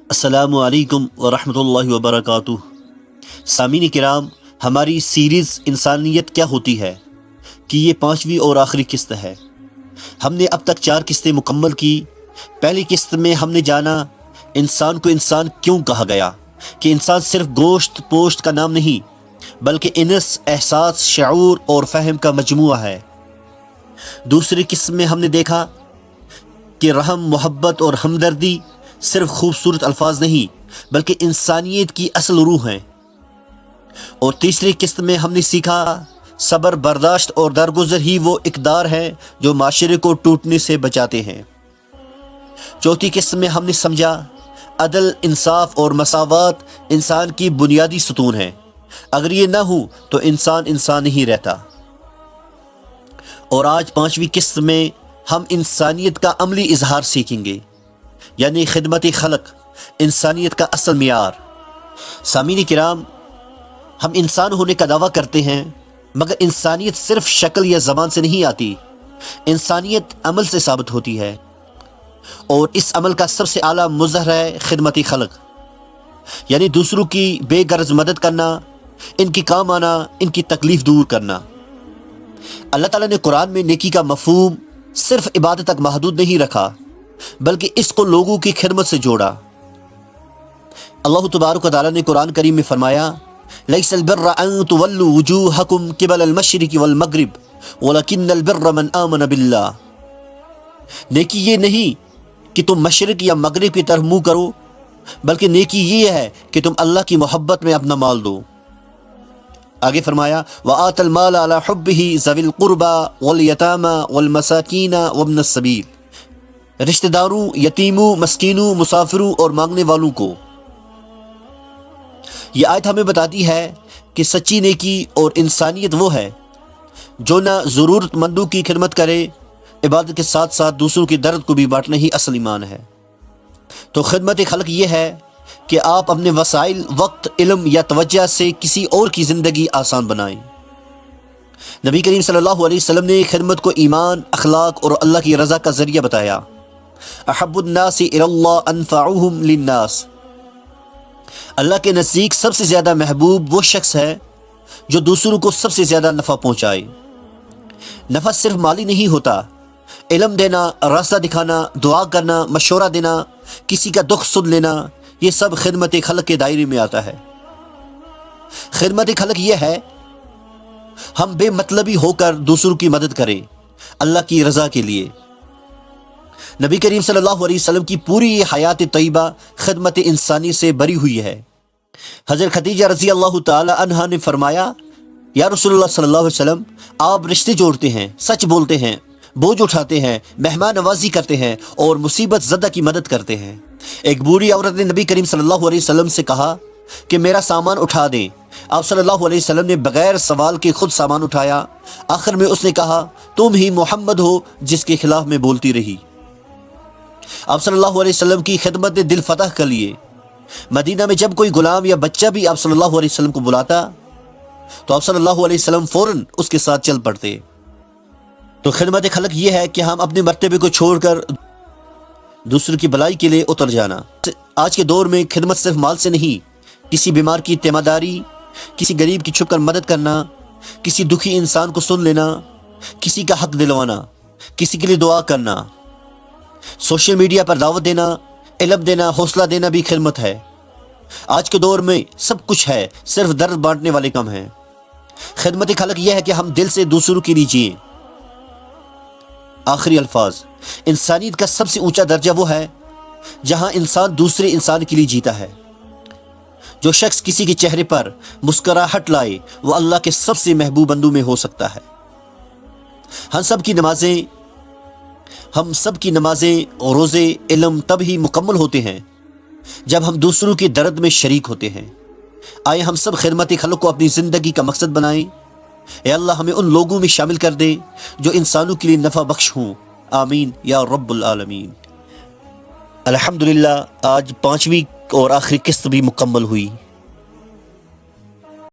السلام علیکم ورحمۃ اللہ وبرکاتہ۔ سامعین کرام، ہماری سیریز انسانیت کیا ہوتی ہے کہ یہ 5ویں اور آخری قسط ہے۔ ہم نے اب تک 4 قسطیں مکمل کی۔ پہلی قسط میں ہم نے جانا انسان کو انسان کیوں کہا گیا، کہ انسان صرف گوشت پوشت کا نام نہیں بلکہ انس، احساس، شعور اور فہم کا مجموعہ ہے۔ دوسری قسط میں ہم نے دیکھا کہ رحم، محبت اور ہمدردی صرف خوبصورت الفاظ نہیں بلکہ انسانیت کی اصل روح ہیں۔ اور تیسری قسط میں ہم نے سیکھا صبر، برداشت اور درگزر ہی وہ اقدار ہیں جو معاشرے کو ٹوٹنے سے بچاتے ہیں۔ چوتھی قسط میں ہم نے سمجھا عدل، انصاف اور مساوات انسان کی بنیادی ستون ہیں۔ اگر یہ نہ ہو تو انسان انسان نہیں رہتا۔ اور آج 5ویں قسط میں ہم انسانیت کا عملی اظہار سیکھیں گے، یعنی خدمت خلق، انسانیت کا اصل معیار۔ سامعین کرام، ہم انسان ہونے کا دعویٰ کرتے ہیں، مگر انسانیت صرف شکل یا زبان سے نہیں آتی۔ انسانیت عمل سے ثابت ہوتی ہے، اور اس عمل کا سب سے اعلیٰ مظہر ہے خدمت خلق، یعنی دوسروں کی بے غرض مدد کرنا، ان کی کام آنا، ان کی تکلیف دور کرنا۔ اللہ تعالیٰ نے قرآن میں نیکی کا مفہوم صرف عبادت تک محدود نہیں رکھا بلکہ اس کو لوگوں کی خدمت سے جوڑا۔ اللہ تبارک و تعالیٰ نے قرآن کریم میں فرمایا لیس البر ان تولوا وجوہکم قبل المشرق والمغرب ولکن البر من آمن باللہ۔ نیکی یہ نہیں کہ تم مشرق یا مغرب کی طرف منہ کرو، بلکہ نیکی یہ ہے کہ تم اللہ کی محبت میں اپنا مال دو۔ آگے فرمایا وآت المال علی حبہ ذوی القربى والیتامى والمساکین وابن السبیل، رشتہ داروں، یتیموں، مسکینوں، مسافروں اور مانگنے والوں کو۔ یہ آیت ہمیں بتاتی ہے کہ سچی نیکی اور انسانیت وہ ہے جو نہ ضرورت مندوں کی خدمت کرے، عبادت کے ساتھ ساتھ دوسروں کے درد کو بھی بانٹنا ہی اصل ایمان ہے۔ تو خدمت خلق یہ ہے کہ آپ اپنے وسائل، وقت، علم یا توجہ سے کسی اور کی زندگی آسان بنائیں۔ نبی کریم صلی اللہ علیہ وسلم نے خدمت کو ایمان، اخلاق اور اللہ کی رضا کا ذریعہ بتایا۔ احب الناس الی اللہ انفعهم للناس، اللہ کے نزدیک سب سے زیادہ محبوب وہ شخص ہے جو دوسروں کو سب سے زیادہ نفع پہنچائے۔ نفع صرف مالی نہیں ہوتا، علم دینا، راستہ دکھانا، دعا کرنا، مشورہ دینا، کسی کا دکھ سن لینا، یہ سب خدمت خلق کے دائرے میں آتا ہے۔ خدمت خلق یہ ہے ہم بے مطلبی ہو کر دوسروں کی مدد کریں اللہ کی رضا کے لیے۔ نبی کریم صلی اللہ علیہ وسلم کی پوری حیات طیبہ خدمت انسانی سے بری ہوئی ہے۔ حضرت خدیجہ رضی اللہ تعالی عنہا نے فرمایا یا رسول اللہ صلی اللہ علیہ وسلم، آپ رشتے جوڑتے ہیں، سچ بولتے ہیں، بوجھ اٹھاتے ہیں، مہمان نوازی کرتے ہیں اور مصیبت زدہ کی مدد کرتے ہیں۔ ایک بوڑھی عورت نے نبی کریم صلی اللہ علیہ وسلم سے کہا کہ میرا سامان اٹھا دیں۔ آپ صلی اللہ علیہ وسلم نے بغیر سوال کے خود سامان اٹھایا۔ آخر میں اس نے کہا تم ہی محمد ہو جس کے خلاف میں بولتی رہی۔ آپ صلی اللہ علیہ وسلم کی خدمت نے دل فتح کر لیے۔ مدینہ میں جب کوئی غلام یا بچہ بھی آپ صلی اللہ علیہ وسلم کو بلاتا تو آپ صلی اللہ علیہ وسلم فوراً اس کے ساتھ چل پڑتے۔ تو خدمت خلق یہ ہے کہ ہم اپنے مرتبے کو چھوڑ کر دوسروں کی بھلائی کے لیے اتر جانا۔ آج کے دور میں خدمت صرف مال سے نہیں، کسی بیمار کی تیمارداری، کسی غریب کی چھپ کر مدد کرنا، کسی دکھی انسان کو سن لینا، کسی کا حق دلوانا، کسی کے لیے دعا کرنا، سوشل میڈیا پر دعوت دینا، علم دینا، حوصلہ دینا بھی خدمت ہے۔ آج کے دور میں سب کچھ ہے، صرف درد بانٹنے والے کم ہیں۔ خدمت خلق یہ ہے کہ ہم دل سے دوسروں کے لیے جئیں۔ آخری الفاظ، انسانیت کا سب سے اونچا درجہ وہ ہے جہاں انسان دوسرے انسان کے لیے جیتا ہے۔ جو شخص کسی کے چہرے پر مسکراہٹ لائے وہ اللہ کے سب سے محبوب بندوں میں ہو سکتا ہے۔ ہم سب کی نمازیں اور روزے، علم تب ہی مکمل ہوتے ہیں جب ہم دوسروں کے درد میں شریک ہوتے ہیں۔ آئے ہم سب خدمت خلق کو اپنی زندگی کا مقصد بنائیں۔ اے اللہ ہمیں ان لوگوں میں شامل کر دے جو انسانوں کے لیے نفع بخش ہوں۔ آمین یا رب العالمین۔ الحمدللہ، آج 5ویں اور آخری قسط بھی مکمل ہوئی۔